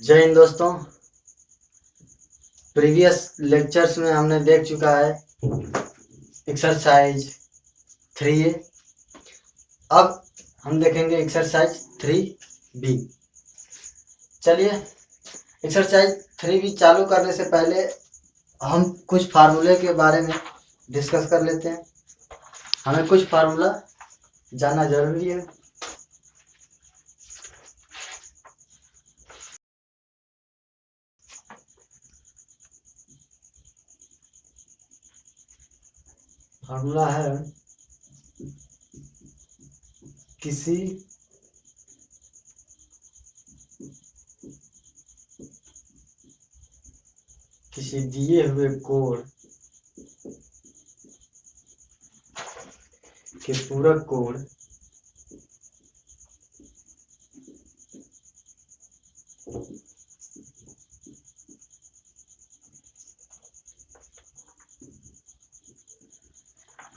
जय हिंद दोस्तों। Previous lectures में हमने देख चुका है एक्सरसाइज 3A। अब हम देखेंगे एक्सरसाइज 3B। चलिए एक्सरसाइज 3B चालू करने से पहले हम कुछ फार्मूले के बारे में डिस्कस कर लेते हैं। हमें कुछ फार्मूला जानना जरूरी है। फार्मूला है किसी दिए हुए कोण के पूरक कोण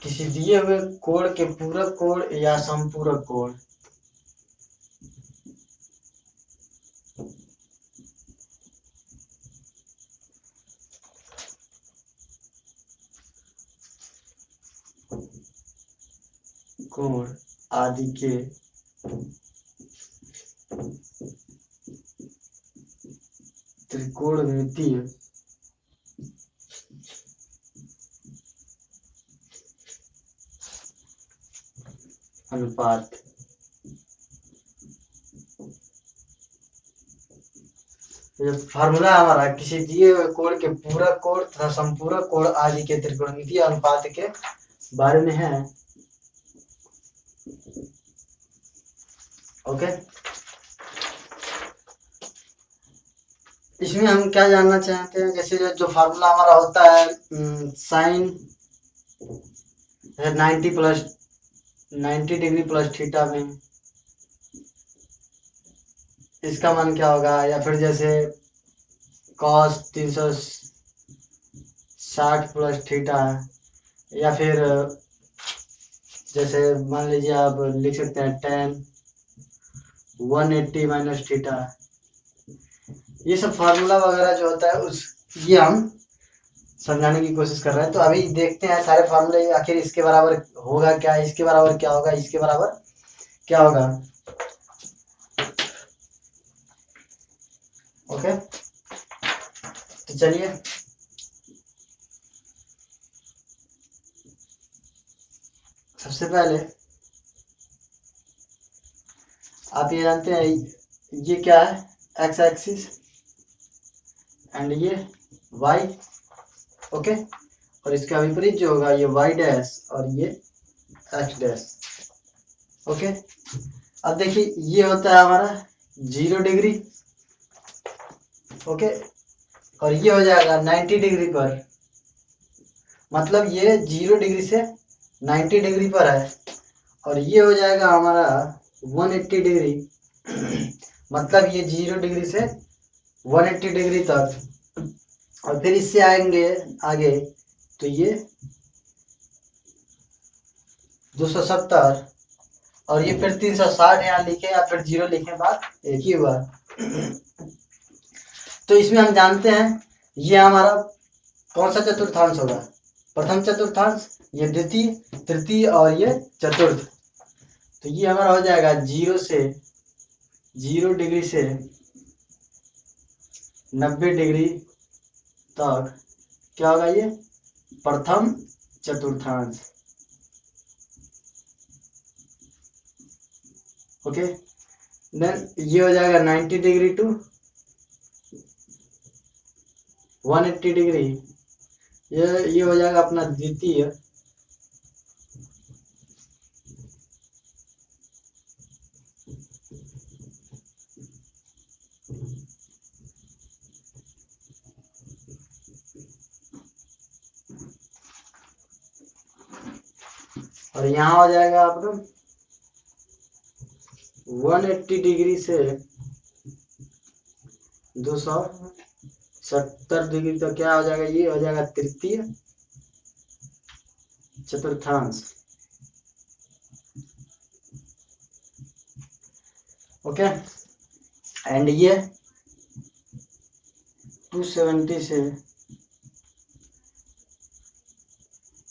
किसी दिए हुए कोण के पूरक कोण या समपूरक कोण कोण आदि के त्रिकोणमितीय अनुपात फार्मूला हमारा किसी दिए हुए कोण के पूरक कोण तथा समपूरक कोण आदि के त्रिकोणमितीय अनुपात के बारे में है। ओके, इसमें हम क्या जानना चाहते हैं, जैसे जो फार्मूला हमारा होता है साइन 90 डिग्री प्लस थीटा में इसका मान क्या होगा, या फिर जैसे कॉस 360 प्लस थीटा, या फिर जैसे मान लीजिए आप लिख सकते हैं tan 180 माइनस थीटा। ये सब फार्मूला वगैरह जो होता है ये हम समझाने की कोशिश कर रहे हैं। तो अभी देखते हैं सारे फार्मूले आखिर इसके बराबर होगा क्या, इसके बराबर क्या होगा, इसके बराबर क्या होगा। ओके, तो चलिए सबसे पहले आप ये जानते हैं ये क्या है, एक्स एक्सिस एंड ये वाई। ओके, और इसका विपरीत जो होगा ये वाई डैश और ये एक्स डैश। ओके, अब देखिए ये होता है हमारा 0 डिग्री। ओके, और ये हो जाएगा 90 डिग्री पर, मतलब ये 0 डिग्री से 90 डिग्री पर है, और ये हो जाएगा हमारा 180 डिग्री, मतलब ये 0 डिग्री से 180 डिग्री तक। और फिर इससे आएंगे आगे तो ये 270, और ये फिर 360 यहाँ लिखे या फिर 0 लिखे, बात एक ही हुआ। तो इसमें हम जानते हैं ये हमारा कौन सा चतुर्थांश होगा, प्रथम चतुर्थांश, ये द्वितीय, तृतीय और ये चतुर्थ। तो ये हमारा हो जाएगा 0 डिग्री से 90 डिग्री तक क्या होगा, ये प्रथम चतुर्थांश। ओके, देन ये हो जाएगा 90 डिग्री टू 180 डिग्री, ये हो जाएगा अपना द्वितीय। और यहाँ हो जाएगा आपका 180 डिग्री से 270 डिग्री तक क्या हो जाएगा, ये हो जाएगा तृतीय चतुर्थांश। ओके, एंड ये 270 से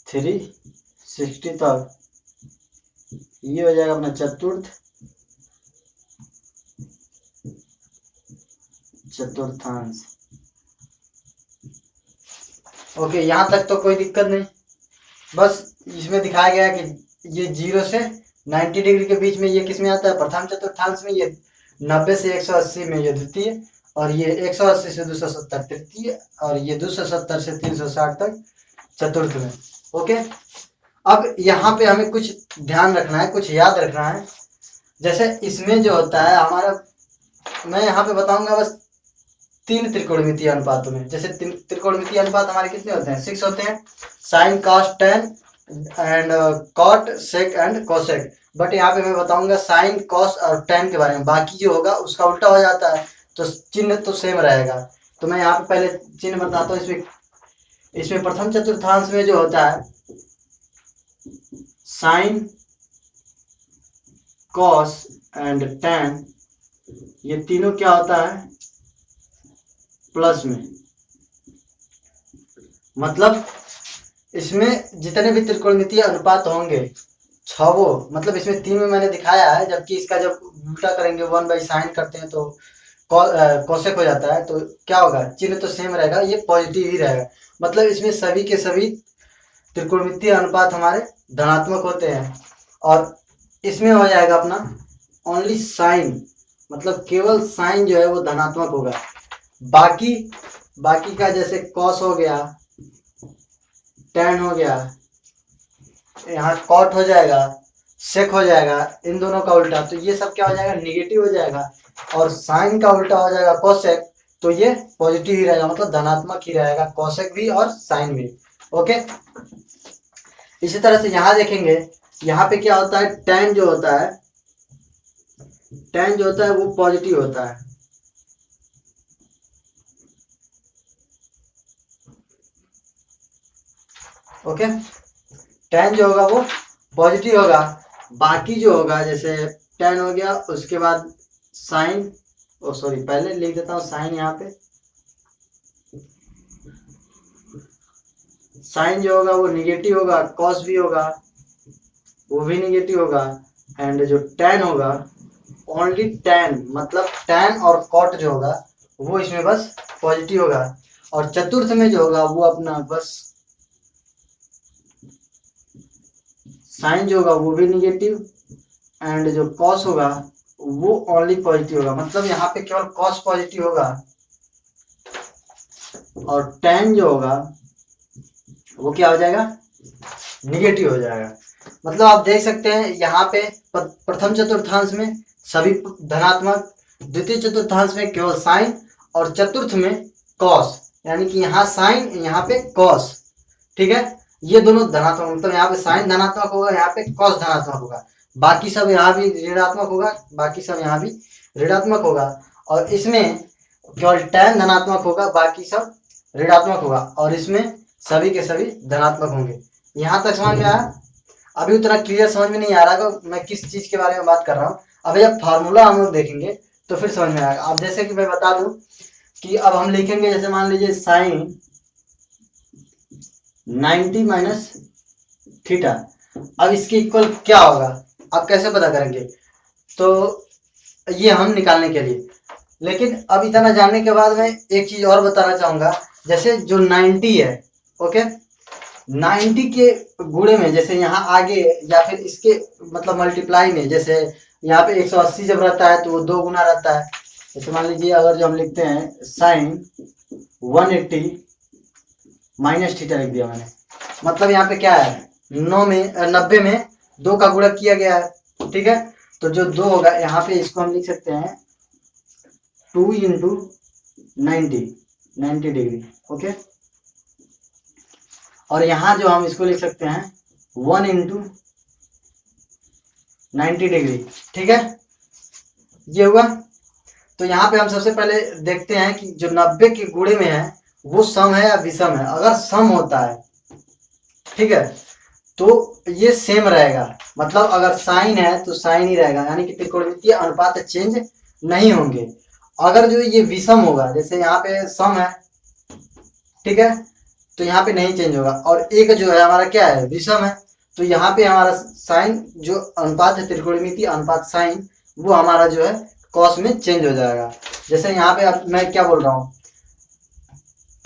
360 तक, ये हो जाएगा अपना चतुर्थांश। ओके, यहाँ तक तो कोई दिक्कत नहीं। बस इसमें दिखाया गया है कि ये 0 से 90 डिग्री के बीच में ये किस में आता है, प्रथम चतुर्थांश में। ये 90 से 180 में ये द्वितीय, और ये 180 से 270 तृतीय, और ये 270 से 360 तक चतुर्थ में। ओके, अब यहाँ पे हमें कुछ ध्यान रखना है, कुछ याद रखना है। जैसे इसमें जो होता है हमारा, मैं यहाँ पे बताऊंगा बस 3 त्रिकोणमितीय अनुपातों में। जैसे त्रिकोणमितीय अनुपात हमारे कितने होते हैं, 6 होते हैं, sine cos tan and cot sec and cosec. But यहाँ पे मैं बताऊंगा साइन कॉस और टेन के बारे में। बाकी जो होगा उसका उल्टा हो जाता है, तो चिन्ह तो सेम रहेगा। तो मैं यहाँ पे पहले चिन्ह बताता हूँ। इसमें प्रथम चतुर्थांश में जो होता है साइन कॉस एंड टेन, ये तीनों क्या होता है, प्लस में। मतलब इसमें जितने भी त्रिकोणमितीय अनुपात होंगे 6, मतलब इसमें 3 में मैंने दिखाया है, जबकि इसका जब उल्टा करेंगे 1/sin करते हैं तो कोसेक हो जाता है। तो क्या होगा, चिन्ह तो सेम रहेगा, ये पॉजिटिव ही रहेगा। मतलब इसमें सभी के सभी त्रिकोणमितीय अनुपात हमारे धनात्मक होते हैं। और इसमें हो जाएगा अपना ओनली साइन, मतलब केवल साइन जो है वो धनात्मक होगा। बाकी का जैसे कॉस हो गया, टेन हो गया, यहाँ कॉट हो जाएगा, सेक हो जाएगा, इन दोनों का उल्टा, तो ये सब क्या हो जाएगा, निगेटिव हो जाएगा। और साइन का उल्टा हो जाएगा कोसेक, तो ये पॉजिटिव ही रहेगा, मतलब धनात्मक ही रहेगा, कोसेक भी और साइन भी। ओके, इसी तरह से यहाँ देखेंगे, यहाँ पे क्या होता है, टेन जो होता है वो पॉजिटिव होता है। ओके, टेन जो होगा वो पॉजिटिव होगा। बाकी जो होगा जैसे टेन हो गया, उसके बाद साइन, पहले लिख देता हूँ साइन, यहाँ पे साइन जो होगा वो निगेटिव होगा, कॉस भी होगा वो भी निगेटिव होगा, एंड जो टेन होगा ओनली टेन, मतलब टेन और कॉट जो होगा वो इसमें बस पॉजिटिव होगा। और चतुर्थ में जो होगा वो अपना बस साइन जो होगा वो भी निगेटिव, एंड जो कॉस होगा वो ओनली पॉजिटिव होगा। मतलब यहाँ पे केवल कॉस पॉजिटिव होगा, और टेन जो होगा वो क्या हो जाएगा, निगेटिव हो जाएगा। मतलब आप देख सकते हैं यहाँ पे प्रथम चतुर्थांश में सभी धनात्मक, द्वितीय चतुर्थांश में केवल साइन, और चतुर्थ में कॉस, यानी कि यहाँ साइन यहाँ पे कॉस। ठीक है, ये दोनों धनात्मक, मतलब यहाँ पे साइन धनात्मक होगा, यहाँ पे कॉस धनात्मक होगा, बाकी सब यहाँ भी ऋणात्मक होगा, बाकी सब यहाँ भी ऋणात्मक होगा। और इसमें केवल टेन धनात्मक होगा, बाकी सब ऋणात्मक होगा, और इसमें सभी के सभी धनात्मक होंगे। यहाँ तक समझ में आया? अभी उतना क्लियर समझ में नहीं आ रहा कि मैं किस चीज के बारे में बात कर रहा हूँ। अब जब फार्मूला हम लोग देखेंगे तो फिर समझ में आएगा। अब जैसे कि मैं बता दूं कि अब हम लिखेंगे, जैसे मान लीजिए साइन 90 माइनस थीटा, अब इसके इक्वल क्या होगा, अब कैसे पता करेंगे, तो ये हम निकालने के लिए। लेकिन अब इतना जानने के बाद मैं एक चीज और बताना चाहूंगा। जैसे जो 90 है, ओके, 90 के गुणे में, जैसे यहाँ आगे या फिर इसके मतलब मल्टीप्लाई में, जैसे यहाँ पे 180 जब रहता है तो वो 2 गुना रहता है। जैसे मान लीजिए अगर जो हम लिखते हैं साइन 180 माइनस थीटा लिख दिया मैंने, मतलब यहाँ पे क्या है, 90 में 2 का गुणा किया गया है। ठीक है, तो जो 2 होगा यहाँ पे, इसको हम लिख सकते हैं 2 इंटू 90 डिग्री। ओके, और यहाँ जो हम इसको लिख सकते हैं 1 इंटू 90 डिग्री। ठीक है, ये हुआ। तो यहाँ पे हम सबसे पहले देखते हैं कि जो 90 के गुणे में है वो सम है या विषम है। अगर सम होता है, ठीक है, तो ये सेम रहेगा, मतलब अगर साइन है तो साइन ही रहेगा, यानी कि त्रिकोणमितीय अनुपात चेंज नहीं होंगे। अगर जो ये विषम होगा, जैसे यहाँ पे सम है ठीक है, तो यहाँ पे नहीं चेंज होगा। और एक जो है हमारा क्या है, विषम है, तो यहाँ पे हमारा साइन जो अनुपात है, त्रिकोणमितीय अनुपात साइन, वो हमारा जो है कॉस में चेंज हो जाएगा। जैसे यहाँ पे अब मैं क्या बोल रहा हूँ,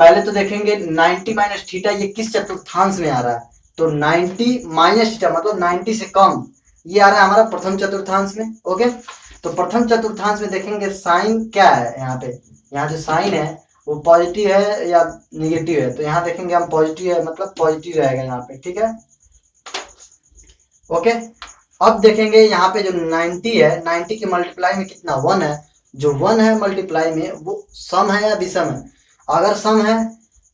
पहले तो देखेंगे 90 माइनस थीटा ये किस चतुर्थांश में आ रहा है, तो 90 माइनस थीटा मतलब 90 से कम, ये आ रहा है हमारा प्रथम चतुर्थांश में। ओके, तो प्रथम चतुर्थांश में देखेंगे साइन क्या है, यहाँ पे यहाँ जो साइन है वो पॉजिटिव है या निगेटिव है, तो यहाँ देखेंगे हम पॉजिटिव है, मतलब पॉजिटिव रहेगा यहाँ पे, ठीक है। ओके, अब देखेंगे यहाँ पे जो 90 है, 90 के मल्टीप्लाई में कितना 1 है, जो 1 है मल्टीप्लाई में वो सम है या विषम है। अगर सम है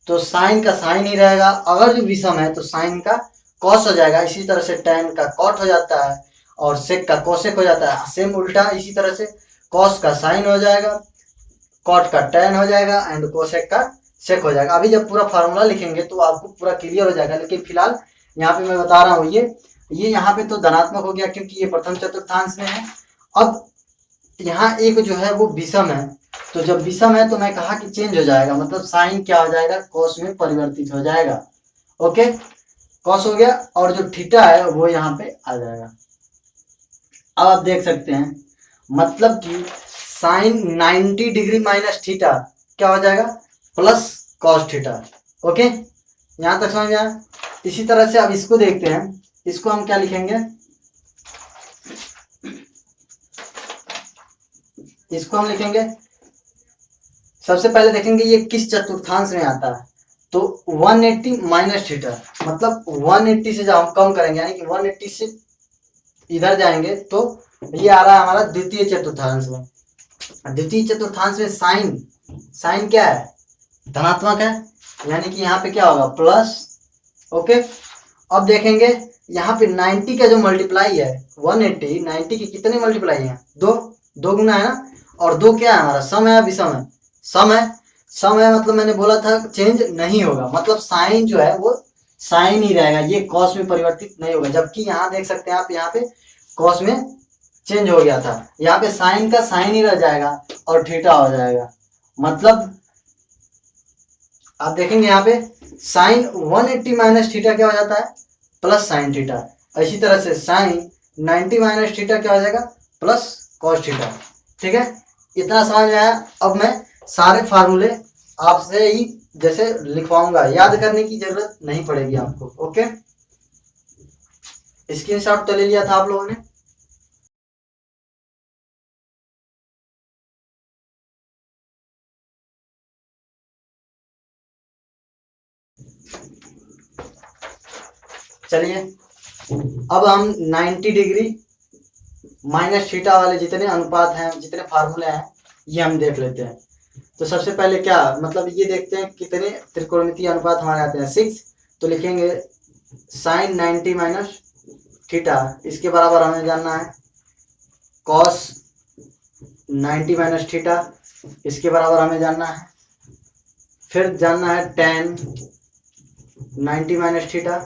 तो साइन का साइन ही रहेगा, अगर जो विषम है तो साइन का कॉस हो जाएगा। इसी तरह से टैन का कॉट हो जाता है और सेक का कोसेक हो जाता है, सेम उल्टा इसी तरह से कॉस का साइन हो जाएगा, कॉट का टैन हो जाएगा एंड कोसेक का सेक हो जाएगा। अभी जब पूरा फार्मूला लिखेंगे तो आपको पूरा क्लियर हो जाएगा, लेकिन फिलहाल यहाँ पे मैं बता रहा हूँ ये यहाँ पे तो धनात्मक हो गया क्योंकि ये प्रथम चतुर्थांश में है। अब यहाँ एक जो है वो विषम है, तो जब विषम है तो मैं कहा कि चेंज हो जाएगा, मतलब साइन क्या हो जाएगा, कॉस में परिवर्तित हो जाएगा। ओके, कॉस हो गया और जो थीटा है वो यहाँ पे आ जाएगा। अब आप देख सकते हैं मतलब कि साइन 90 डिग्री माइनस थीटा क्या हो जाएगा, प्लस कॉस थीटा। ओके, यहां तक समझ में आया। इसी तरह से अब इसको देखते हैं, इसको हम क्या लिखेंगे, इसको हम लिखेंगे सबसे पहले देखेंगे ये किस चतुर्थांश में आता है, तो 180 माइनस थीटा, मतलब 180 से जब हम कम करेंगे यानी कि 180 से इधर जाएंगे तो ये आ रहा है हमारा द्वितीय चतुर्थांश में। द्वितीय चतुर्थांश में साइन क्या है, धनात्मक है, यानी कि यहाँ पे क्या होगा, प्लस। ओके, अब देखेंगे यहाँ पे 90 का जो मल्टीप्लाई है 180, 90 के कितने मल्टीप्लाई है, दो गुना है ना, और दो क्या है हमारा, सम है या विषम है, सम है मतलब मैंने बोला था चेंज नहीं होगा, मतलब साइन जो है वो साइन ही रहेगा, ये कॉस में परिवर्तित नहीं होगा। जबकि यहाँ देख सकते हैं आप, यहाँ पे कॉस में चेंज हो गया था, यहाँ पे साइन का साइन ही रह जाएगा और थीटा हो जाएगा। मतलब आप देखेंगे यहाँ पे साइन 180 माइनस थीटा क्या हो जाता है, प्लस साइन थीटा। इसी तरह से साइन 90 माइनस थीटा क्या हो जाएगा, प्लस कॉस थीटा। ठीक है, इतना समझ में आया। अब मैं सारे फार्मूले आपसे ही जैसे लिखवाऊंगा, याद करने की जरूरत नहीं पड़ेगी आपको। ओके, स्क्रीनशॉट तो ले लिया था आप लोगों ने। चलिए अब हम 90 डिग्री माइनस थीटा वाले जितने अनुपात हैं, जितने फार्मूले हैं, ये हम देख लेते हैं। तो सबसे पहले क्या मतलब ये देखते हैं कितने त्रिकोणमितीय अनुपात हमारे आते हैं, 6। तो लिखेंगे साइन 90 माइनस थीटा, इसके बराबर हमें जानना है कॉस 90 माइनस थीटा, इसके बराबर हमें जानना है, फिर जानना है tan 90 minus theta,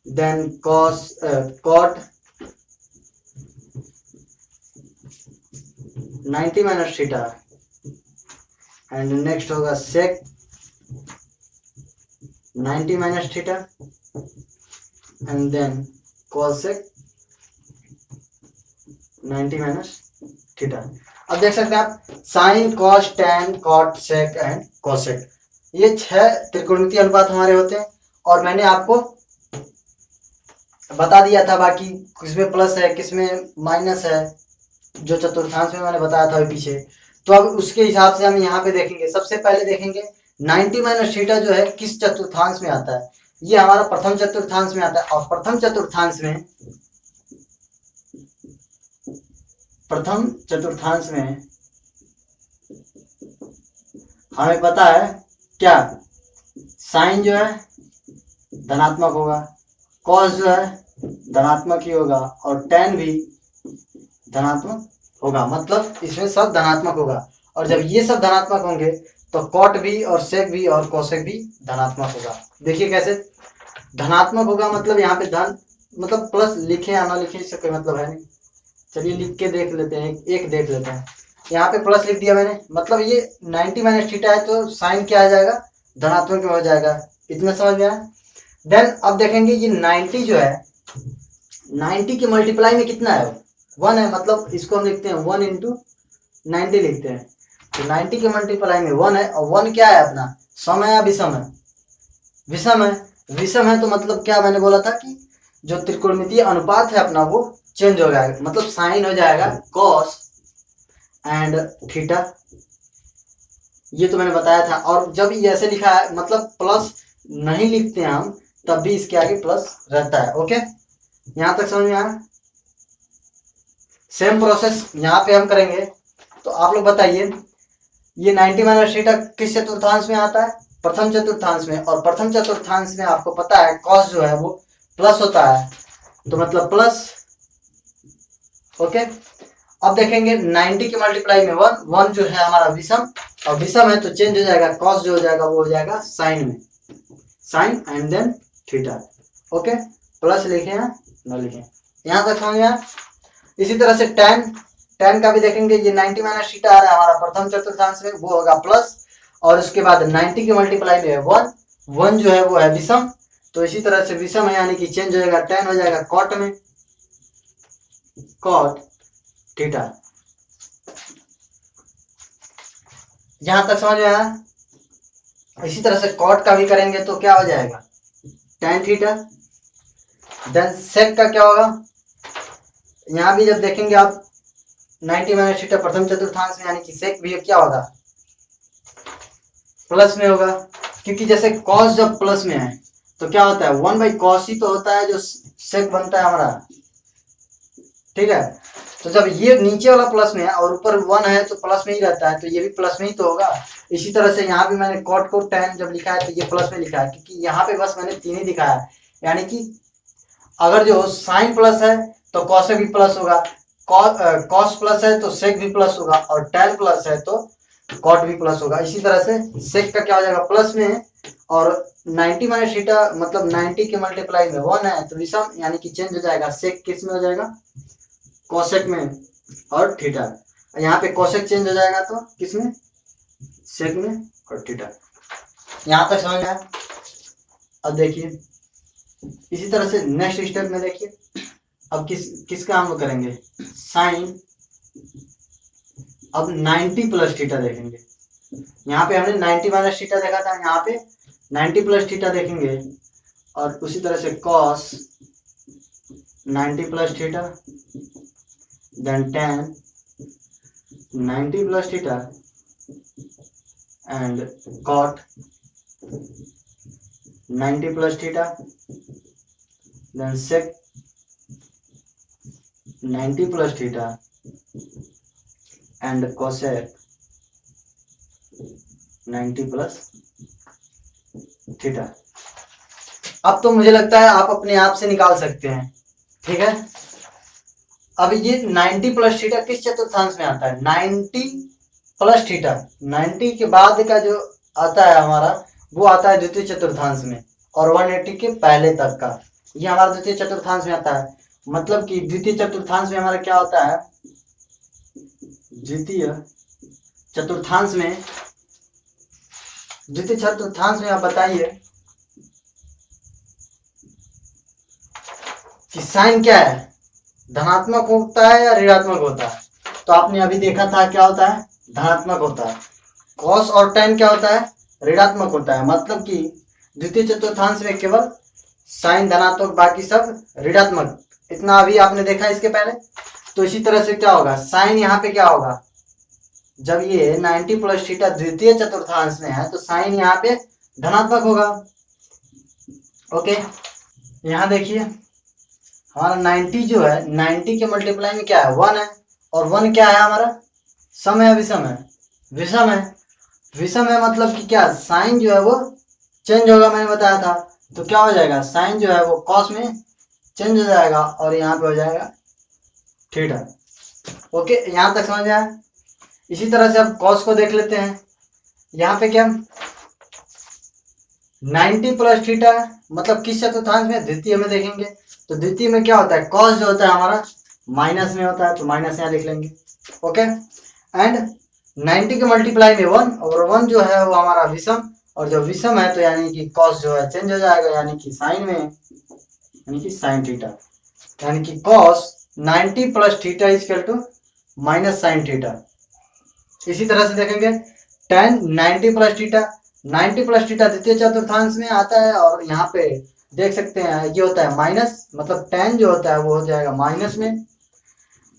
then cos cot 90 minus theta, and next होगा sec 90 minus theta, and then cosec 90 minus theta. अब देख सकते हैं आप sine cos tan cot sec and cosec, ये 6 त्रिकोणमितीय अनुपात हमारे होते हैं। और मैंने आपको बता दिया था बाकी किसमें प्लस है किसमें माइनस है, जो चतुर्थांश में मैंने बताया था पीछे। तो अब उसके हिसाब से हम यहाँ पे देखेंगे। सबसे पहले देखेंगे 90 माइनस थीटा जो है किस चतुर्थांश में आता है, ये हमारा प्रथम चतुर्थांश में आता है। और प्रथम चतुर्थांश में हमें पता है क्या, साइन जो है धनात्मक होगा, कॉस जो है धनात्मक ही होगा, और टेन भी धनात्मक होगा, मतलब इसमें सब धनात्मक होगा। और जब ये सब धनात्मक होंगे तो कॉट भी और सेक भी और कोसेक भी धनात्मक होगा। देखिए कैसे धनात्मक होगा, मतलब यहाँ पे धन मतलब प्लस लिखे या ना लिखे इससे कोई मतलब है नहीं। चलिए लिख के देख लेते हैं, एक देख लेते हैं। यहाँ पे प्लस लिख दिया मैंने, मतलब ये 90 माइनस थीटा है तो साइन क्या आ जाएगा, धनात्मक में हो जाएगा। इतना समझ में आया। देन अब देखेंगे ये 90 जो है, 90 के मल्टीप्लाई में कितना है, 1 है, मतलब इसको हम लिखते हैं 1 इंटू 90 लिखते हैं। तो 90 के मल्टीप्लाई में 1 है, और 1 क्या है अपना, सम है या विषम है, विषम है। विषम है तो मतलब क्या मैंने बोला था कि जो त्रिकोणमितीय अनुपात है अपना वो चेंज हो जाएगा, मतलब साइन हो जाएगा कॉस एंड थीटा, ये तो मैंने बताया था। और जब ये ऐसे लिखा है मतलब प्लस नहीं लिखते हैं हम, तब भी इसके आगे प्लस रहता है। ओके, यहां तक समझ में आया। सेम प्रोसेस यहाँ पे हम करेंगे। तो आप लोग बताइए ये 90 माइनस थीटा किस चतुर्थांश में आता है, प्रथम चतुर्थांश में। और प्रथम चतुर्थांश में आपको पता है कॉस जो है वो प्लस होता है, तो मतलब प्लस। ओके, अब देखेंगे 90 के मल्टीप्लाई में 1, 1 जो है हमारा विषम, और विषम है तो चेंज हो जाएगा, कॉस जो हो जाएगा वो हो जाएगा साइन में, sine and then theta. Okay, plus लिखे या न लिखे, यहां तक समझ में। इसी तरह से tan का भी देखेंगे, ये 90 माइनस थीटा आ रहा है हमारा प्रथम चतुर्थांश में, वो होगा प्लस, और उसके बाद 90 के मल्टीप्लाई में 1, 1 जो है वो है विषम, तो इसी तरह से विषम है यानी कि चेंज हो जाएगा, tan हो जाएगा कॉट में, कॉट थीटा। यहां तक समझ में आया। इसी तरह से कॉट का भी करेंगे तो क्या हो जाएगा, tan थीटा। देन सेक का क्या होगा, यहां भी जब देखेंगे आप 90 माइनस थीटा प्रथम चतुर्थांश में, यानी कि सेक भी क्या होगा, प्लस में होगा, क्योंकि जैसे कॉस जब प्लस में है तो क्या होता है 1 बाई कॉस ही तो होता है जो सेक बनता है हमारा, ठीक है। तो जब ये नीचे वाला प्लस में है और ऊपर 1 है तो प्लस में ही रहता है, तो ये भी प्लस में ही तो होगा। इसी तरह से यहाँ भी मैंने कॉट को tan जब लिखा है तो ये प्लस में लिखा है, क्योंकि यहाँ पे बस मैंने 3 ही दिखाया है, यानी कि अगर जो साइन प्लस है तो कॉसेक भी प्लस होगा, कॉस प्लस है तो सेक भी प्लस होगा, और tan प्लस है तो कॉट भी प्लस होगा। इसी तरह से सेक का क्या हो जाएगा, प्लस में है, और 90 माइनस थीटा मतलब 90 के मल्टीप्लाई में 1 है तो विषम, यानी कि चेंज हो जाएगा, सेक किस में हो जाएगा, कोसेक में, और थीटा। यहाँ पे कोसेक चेंज हो जाएगा तो किस में, सेक में और थीटा। यहाँ तक समझ आया। अब देखिए इसी तरह से नेक्स्ट स्टेप में देखिए, अब किसका हम करेंगे, साइन। अब 90 प्लस थीटा देखेंगे। यहाँ पे हमने 90 माइनस थीटा देखा था, यहाँ पे 90 प्लस थीटा देखेंगे, और उसी तरह से cos 90 plus theta, then tan 90 plus theta, and cot 90 plus theta, then sec 90 plus theta, and cosec 90 plus theta. अब तो मुझे लगता है आप अपने आप से निकाल सकते हैं, ठीक है। अब ये 90 प्लस थीटा किस चतुर्थांश में आता है, 90 प्लस थीटा, 90 के बाद का जो आता है हमारा वो आता है द्वितीय चतुर्थांश में, और 180 के पहले तक का ये हमारा द्वितीय चतुर्थांश में आता है। मतलब कि द्वितीय चतुर्थांश में हमारा क्या होता है, द्वितीय चतुर्थांश में आप बताइए कि साइन क्या है, धनात्मक होता है या ऋणात्मक होता है। तो आपने अभी देखा था क्या होता है, धनात्मक होता है। कॉस और tan क्या होता है, ऋणात्मक होता है। मतलब कि द्वितीय चतुर्थांश में केवल साइन धनात्मक, बाकी सब ऋणात्मक। इतना अभी आपने देखा इसके पहले। तो इसी तरह से क्या होगा, साइन यहाँ पे क्या होगा, जब ये 90 प्लस थीटा द्वितीय चतुर्थांश में है तो साइन यहाँ पे धनात्मक होगा। ओके, यहाँ देखिए हमारा 90 जो है, 90 के मल्टीप्लाई में क्या है, 1 है, और 1 क्या है हमारा, सम है विषम है, विषम है। विषम है मतलब कि क्या, साइन जो है वो चेंज होगा, मैंने बताया था। तो क्या हो जाएगा, साइन जो है वो कॉस में चेंज हो जाएगा, और यहाँ पे हो जाएगा थीटा। ओके, यहाँ तक समझ आया। इसी तरह से अब कॉस को देख लेते हैं। यहाँ पे क्या 90 प्लस थीटा मतलब किस चतुर्थांश में, द्वितीय में देखेंगे। तो द्वितीय में क्या होता है, कॉस जो होता है हमारा माइनस में होता है, तो माइनस यहाँ लिख लेंगे। ओके, एंड 90 के मल्टीप्लाई में 1, और 1 जो है वो हमारा विषम, और जब विषम है तो यानी कि कॉस जो है चेंज हो जाएगा, यानी कि साइन में, यानी कि साइन थीटा, यानी कि cos 90 plus theta equal to minus sine theta. इसी तरह से देखेंगे tan 90 plus theta, 90 plus theta द्वितीय चतुर्थांश में आता है और यहाँ पे देख सकते हैं ये होता है माइनस, मतलब tan जो होता है वो हो जाएगा माइनस में।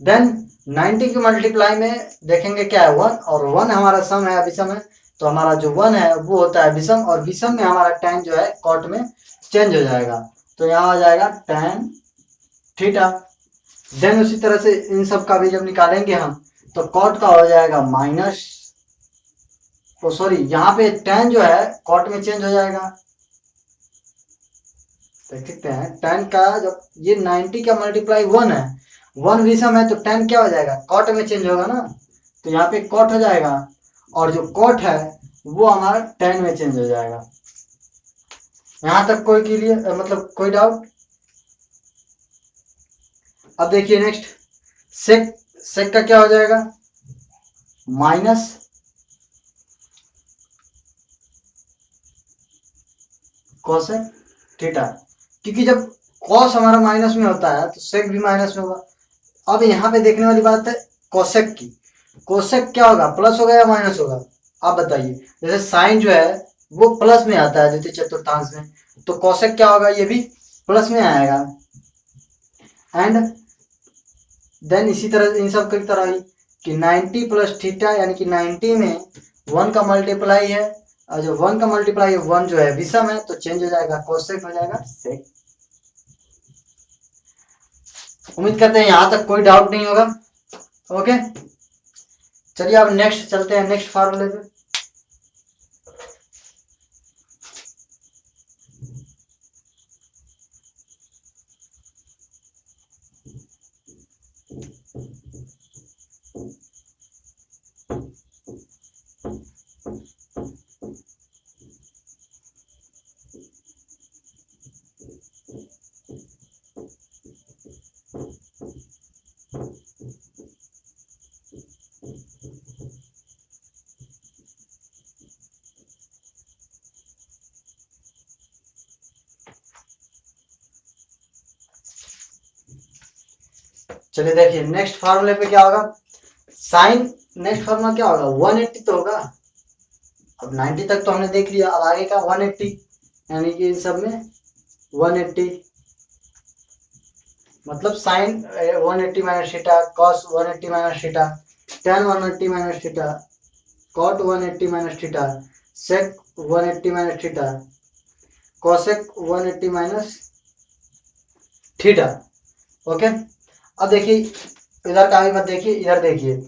देन 90 की मल्टीप्लाई में देखेंगे क्या है 1, और 1 हमारा सम है विषम है, तो हमारा जो 1 है वो होता है विषम, और विषम में हमारा tan जो है कॉट में चेंज हो जाएगा, तो यहाँ हो जाएगा tan थीटा। देन उसी तरह से इन सब का भी जब निकालेंगे हम तो कॉट का हो जाएगा माइनस, सॉरी यहाँ पे tan जो है कॉट में चेंज हो जाएगा, देख सकते हैं tan का जब ये 90 का मल्टीप्लाई 1 है, 1 विषम है तो tan क्या हो जाएगा कॉट में चेंज होगा ना, तो यहाँ पे कॉट हो जाएगा, और जो कॉट है वो हमारा tan में चेंज हो जाएगा। यहाँ तक कोई के लिए मतलब कोई डाउट? अब देखिए नेक्स्ट सेक, सेक का क्या हो जाएगा माइनस कोसेक थीटा, क्योंकि जब कॉस हमारा माइनस में होता है तो सेक भी माइनस में होगा। अब यहाँ पे देखने वाली बात है कोसेक की, कोसेक क्या होगा प्लस होगा या माइनस होगा, आप बताइए। जैसे साइन जो है वो प्लस में आता है द्वितीय चतुर्थांश में, तो कोसेक क्या होगा ये भी प्लस में आएगा। एंड देन इसी तरह इन सब की तरह ही कि 90 प्लस थीटा यानी कि 90 में 1 का मल्टीप्लाई है, और जो 1 का मल्टीप्लाई है 1 जो है विषम है तो चेंज हो जाएगा कोसेक हो जाएगा सेक। उम्मीद करते हैं यहाँ तक कोई डाउट नहीं होगा। ओके चलिए अब नेक्स्ट चलते हैं नेक्स्ट फार्मूले पे। चलिए देखिए नेक्स्ट फार्मूले पे क्या होगा, साइन नेक्स्ट फार्मूला क्या होगा 180 तो होगा। अब 90 तक तो हमने देख लिया, अब आगे का 180, यानी कि इन सब में 180 मतलब sine 180 minus theta, cos 180 minus theta, tan 180 minus theta, cot 180 minus theta, sec 180 minus theta, cosec 180 minus theta. Okay अब देखिए इधर का भी मत देखिए, इधर देखिए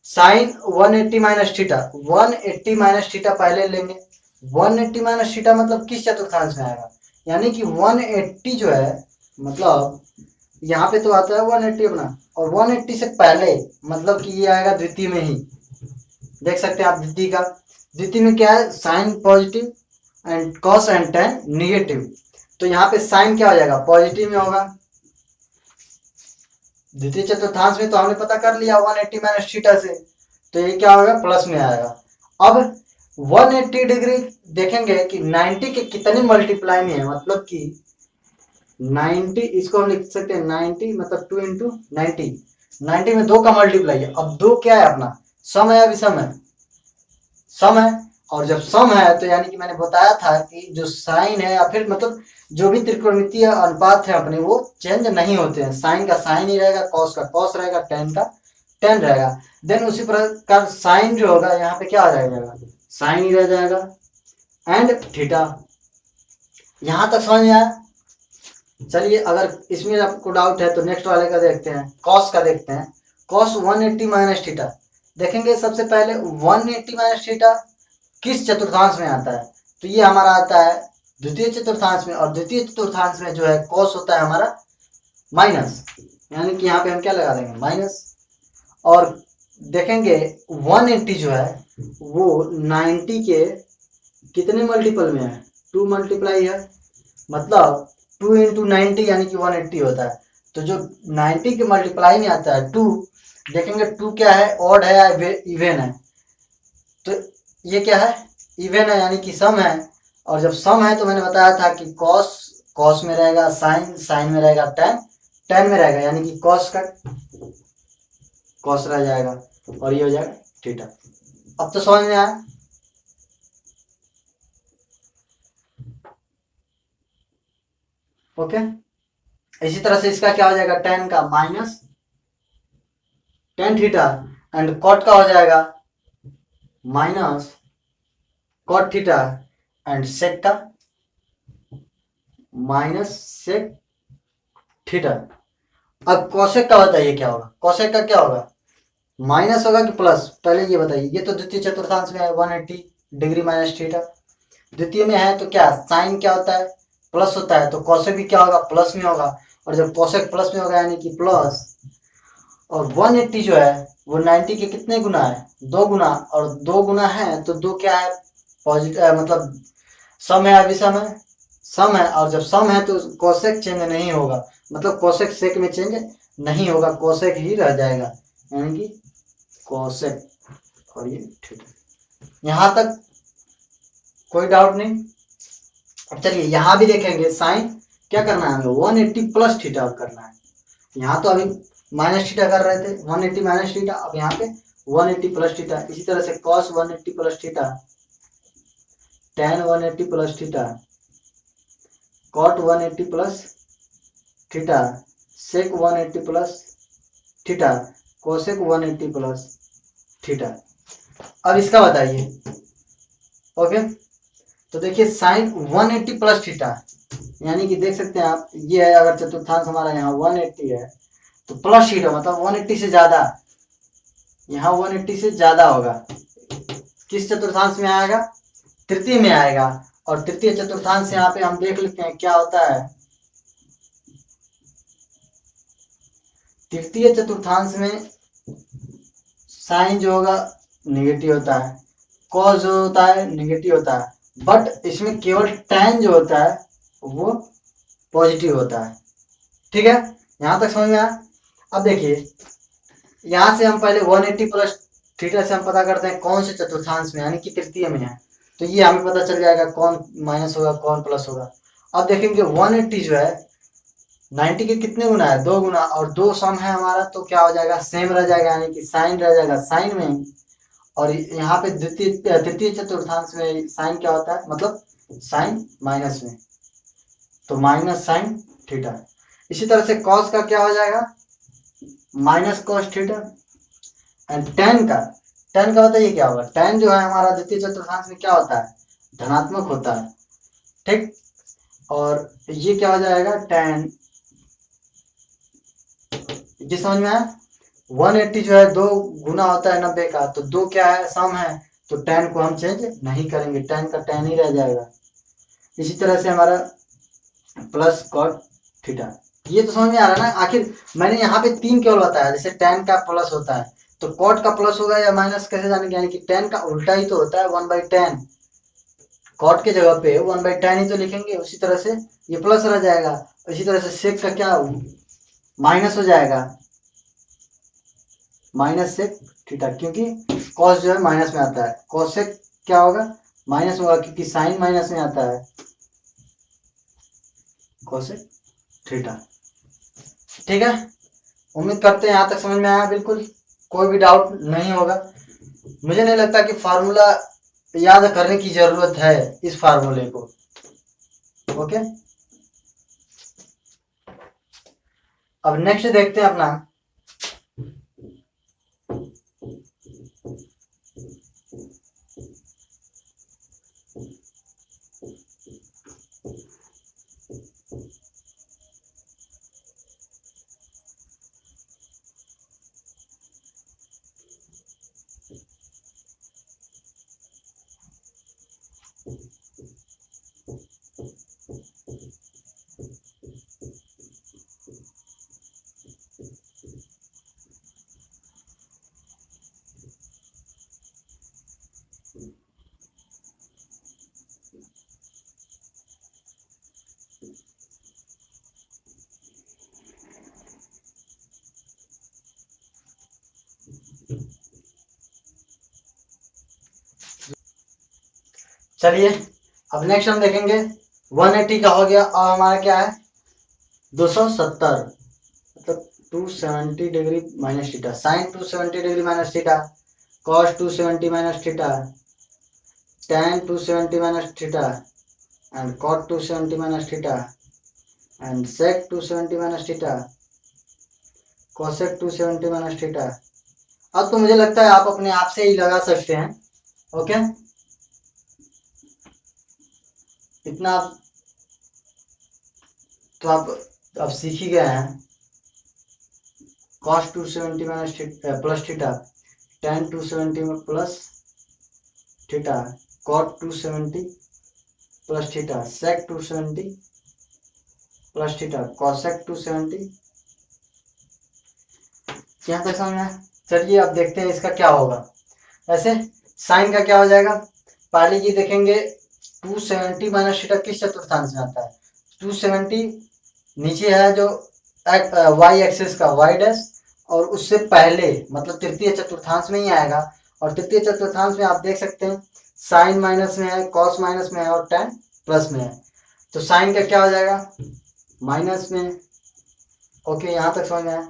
sine 180 minus theta, 180 minus theta पहले लेंगे। 180 माइनस थीटा मतलब किस चतुर्थांश में आएगा, यानी कि 180 जो है मतलब यहाँ पे तो आता है 180 अपना, और 180 से पहले मतलब कि ये आएगा द्वितीय में ही, देख सकते हैं आप द्वितीय का। द्वितीय में क्या है sine positive and cos and tan negative, तो यहाँ पे साइन क्या हो जाएगा पॉजिटिव में होगा। द्वितीय चतुर्थांश में तो हमने पता कर लिया 180 माइनस थीटा से, तो ये क्या होगा प्लस में आएगा। अब 180 डिग्री देखेंगे कि 90 के कितने मल्टीप्लाई में है, मतलब कि 90 इसको हम लिख सकते हैं 90 मतलब 2 इंटू 90, 90 में 2 का मल्टीप्लाई है। अब 2 क्या है अपना सम है या विषम है, सम है, और जब सम है तो यानी कि मैंने बताया था कि जो साइन है या फिर मतलब जो भी त्रिकोणमितीय अनुपात है अपने वो चेंज नहीं होते हैं, साइन का साइन ही रहेगा, कॉस का कॉस रहेगा, tan का tan रहेगा। देन उसी प्रकार साइन जो होगा यहाँ पे क्या आ जाएगा साइन ही रह जाएगा एंड थीटा। यहाँ तक समझ में आया? चलिए अगर इसमें आपको डाउट है तो नेक्स्ट वाले का देखते हैं, कॉस का देखते हैं। कॉस 180 माइनस थीटा देखेंगे, सबसे पहले 180 माइनस थीटा किस चतुर्थांश में आता है, तो ये हमारा आता है द्वितीय चतुर्थांश में, और द्वितीय चतुर्थांश में जो है कॉस होता है हमारा माइनस, यानी कि यहाँ पे हम क्या लगा देंगे माइनस। और देखेंगे 180 जो है वो 90 के कितने मल्टीपल में है 2 मल्टीप्लाई है, मतलब 2 इंटू 90 यानी कि 180 होता है। तो जो 90 के मल्टीप्लाई में आता है 2, देखेंगे 2 क्या है ऑड है या इवन है, तो ये क्या है इवन है यानी कि सम है, और जब सम है तो मैंने बताया था कि कॉस कॉस में रहेगा, साइन साइन में रहेगा, टेन टेन में रहेगा, यानी कि कॉस का कॉस रह जाएगा और ये हो जाएगा थीटा। अब तो समझ में आया। ओके, इसी तरह से इसका क्या हो जाएगा, टेन का minus tan theta, and cot का हो जाएगा minus cot theta, and sec का माइनस सेक थीटा। अब कोसेक का बताइए क्या होगा, कोसेक का क्या होगा, माइनस होगा कि प्लस, पहले ये बताइए। ये तो द्वितीय चतुर्थांश में है 180 डिग्री माइनस थीटा, द्वितीय में है तो क्या साइन क्या होता है, प्लस होता है, तो कोसेक भी क्या होगा, प्लस में होगा, और जब कोसेक प्लस में होगा यानी कि प्लस, और 180 जो है वो 90 के कितने गुना है, दो गुना, और दो गुना है तो दो क्या है, पॉजिटिव, मतलब सम है, अभी सम है, और जब सम है तो कोसेक चेंज नहीं होगा, मतलब कोसेक सेक में चेंज नहीं होगा, कोसेक ही रह जाएगा, यानी कि कोसेक, और ये ठीक है। यहां तक कोई डाउट नहीं। अब चलिए यहां भी देखेंगे, साइन क्या करना है हमें, 180 प्लस थीटा करना है। यहाँ तो अभी माइनस थीटा कर रहे थे, 180 माइनस थीटा, अब यहाँ पे 180 प्लस थीटा। इसी तरह से cos 180 plus theta, tan 180 plus theta, cot 180 plus theta, sec 180 plus theta, cosec 180 plus theta. अब इसका बताइए। ओके, तो देखिए साइन 180 प्लस थीटा, यानी कि देख सकते हैं आप, ये है अगर चतुर्थांश हमारा यहाँ 180 है तो प्लस थीटा मतलब 180 से ज्यादा, यहाँ 180 से ज्यादा होगा, किस चतुर्थांश में आएगा, तृतीय में आएगा। और तृतीय चतुर्थांश यहाँ पे हम देख लेते हैं क्या होता है, तृतीय चतुर्थांश में साइन जो होगा निगेटिव होता है, कॉस जो होता है निगेटिव होता है, बट इसमें केवल tan जो होता है वो पॉजिटिव होता है। ठीक है, यहां तक समझ में आया। अब देखिए यहां से हम पहले 180 प्लस थीटा से हम पता करते हैं कौन से चतुर्थांश में, यानी कि तृतीय में है, तो ये हमें पता चल जाएगा कौन माइनस होगा कौन प्लस होगा। अब देखेंगे 180 जो है 90 के कितने गुना है, दो गुना, और दो सम है हमारा तो क्या हो जाएगा, सेम रह जाएगा, यानी कि साइन रह जाएगा साइन में, और यहाँ पे द्वितीय तृतीय चतुर्थांश में साइन क्या होता है, मतलब साइन माइनस में, तो माइनस साइन थीटा। इसी तरह से कॉस का क्या हो जाएगा, minus cos theta, and ten का बताइए क्या होगा, टेन जो है हमारा द्वितीय चतुर्थांश में क्या होता है, धनात्मक होता है। ठीक, और ये क्या हो जाएगा टेन, ये समझ में आया। 180 जो है दो गुना होता है 90 का, तो दो क्या है, सम है, तो टेन को हम चेंज नहीं करेंगे, टेन का टेन ही रह जाएगा। इसी तरह से हमारा प्लस कॉट थीटा, ये तो समझ में आ रहा है ना। आखिर मैंने यहाँ पे तीन केवल बताया, जैसे टेन का प्लस होता है तो कॉट का प्लस होगा या माइनस कैसे जानेंगे, यानी कि टेन का उल्टा ही तो होता है 1/10, कॉट के जगह पे 1/10 ही तो लिखेंगे, उसी तरह से ये प्लस रह जाएगा। इसी तरह से सेक का क्या माइनस हो जाएगा, माइनस सेक थीटा, क्योंकि कॉस जो है माइनस में आता है, कॉस सेक क्या होगा, माइनस होगा, क्योंकि साइन माइनस में आता है, कोसेक थीटा। ठीक है, उम्मीद करते हैं यहाँ तक समझ में आया, बिल्कुल कोई भी डाउट नहीं होगा। मुझे नहीं लगता कि फार्मूला याद करने की जरूरत है इस फार्मूले को। ओके, अब नेक्स्ट देखते हैं अपना, चलिए अब नेक्स्ट हम देखेंगे 180 का हो गया और हमारा क्या है 270 मतलब 270 degree minus theta, sine 270 degree minus theta, cos 270 minus theta, tan 270 minus theta and cot 270 minus theta and sec 270 minus theta, cosec 270 minus theta. अब तो मुझे लगता है आप अपने आप से ही लगा सकते हैं। ओके, इतना तो आप अब सीख ही गए हैं। cos 270 minus plus theta, tan 270 plus theta, cot 270 plus theta, sec 270 plus theta, cosec 270। यहाँ तक समझ में? चलिए अब देखते हैं इसका क्या होगा। ऐसे साइन का क्या हो जाएगा, पहले ये देखेंगे 270 माइनस थीटा किस चतुर्थांश में आता है। 270 नीचे है जो वाई एक्सिस का वाई डैश, और उससे पहले मतलब तृतीय चतुर्थांश में ही आएगा। और तृतीय चतुर्थांश में आप देख सकते हैं साइन माइनस में है, कॉस माइनस में है और tan प्लस में है। तो साइन का क्या हो जाएगा माइनस में। ओके, यहाँ तक समझ में आया।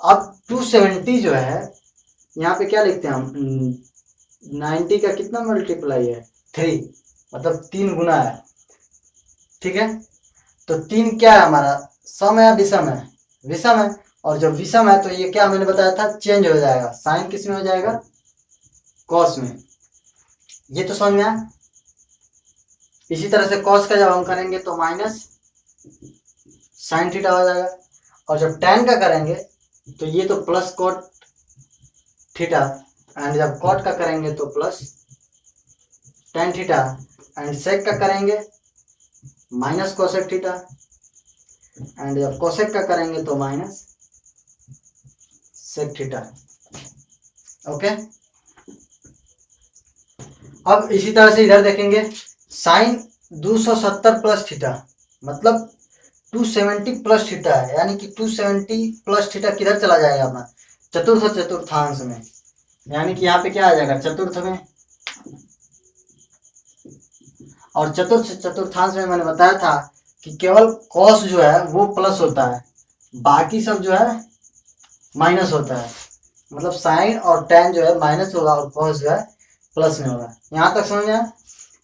अब 270 जो है यहाँ पे क्या लिखते हैं हम 90 का कितना मल्टीप्लाई है 3, मतलब 3 गुना है। ठीक है, तो 3 क्या है हमारा सम है या विषम है, विषम है। और जब विषम है तो ये क्या मैंने बताया था चेंज हो जाएगा, साइन किस में हो जाएगा कॉस में। ये तो समझ में आया। इसी तरह से कॉस का जब हम करेंगे तो माइनस साइन थीटा हो जाएगा, और जब tan का करेंगे तो ये तो प्लस कॉट थीटा, एंड जब कॉट का करेंगे तो plus tan theta, and sec का करेंगे माइनस कोसेक थीटा, एंड जब कोसेक का करेंगे तो माइनस सेक थीटा। ओके, अब इसी तरह से इधर देखेंगे साइन 270 प्लस थीटा मतलब 270 प्लस थीटा है, यानी कि 270 प्लस थीटा किधर चला जाएगा अपना चतुर्थ चतुर्थांश में, यानी कि यहाँ पे क्या आ जाएगा चतुर्थ में। और चतुर्थ चतुर्थांश में मैंने बताया था कि केवल कॉस जो है वो प्लस होता है, बाकी सब जो है माइनस होता है। मतलब साइन और tan जो है माइनस होगा और कॉस जो है प्लस में होगा। यहाँ तक समझ में।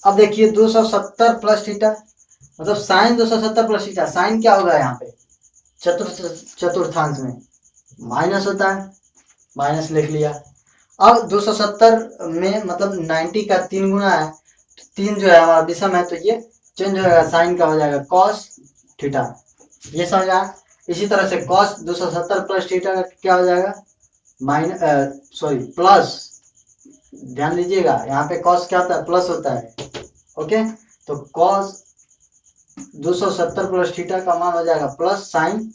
अब देखिए 270 प्लस थीटा मतलब साइन 270 प्लस थीटा, साइन क्या होगा यहाँ पे चतुर्थांश में माइनस होता है, माइनस लिख लिया। अब 270 में मतलब 90 का 3 गुना है, तो 3 जो है हमारा विषम है तो ये चेंज हो जाएगा, साइन का हो जाएगा कॉस थीटा। ये समझा। इसी तरह से कॉस 270 प्लस थीटा का क्या हो जाएगा प्लस, ध्यान दीजिएगा यहाँ पे कॉस क्या होता है प्लस होता है। ओके, तो कॉस 270 प्लस थीटा का मान हो जाएगा प्लस साइन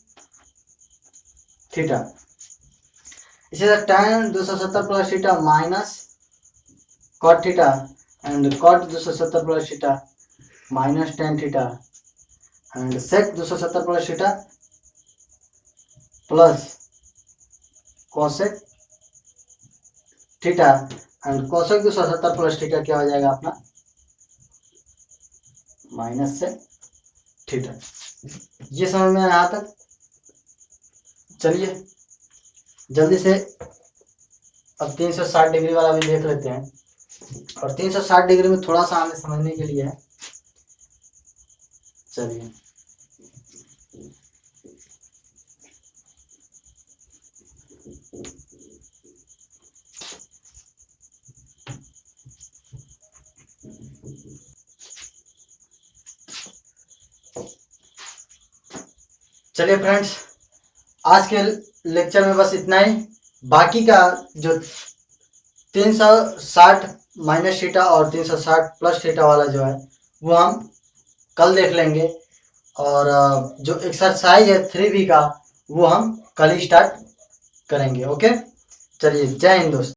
थीटा। इसी तरह tan 270 plus theta minus cot theta, and cot 270 plus theta minus tan theta, and sec 270 plus theta plus cosec theta, and cosec 270 plus theta क्या हो जाएगा अपना माइनस से थीटा। ये समझ में यहाँ तक। चलिए जल्दी से अब 360 डिग्री वाला भी देख लेते हैं, और 360 डिग्री में थोड़ा सा हमें समझने के लिए है। चलिए चलिए फ्रेंड्स, आज के लेक्चर में बस इतना ही। बाकी का जो 360 माइनस थीटा और 360 प्लस थीटा वाला जो है वो हम कल देख लेंगे, और जो एक्सरसाइज है 3B का वो हम कल ही स्टार्ट करेंगे। ओके, चलिए जय हिंद दोस्त।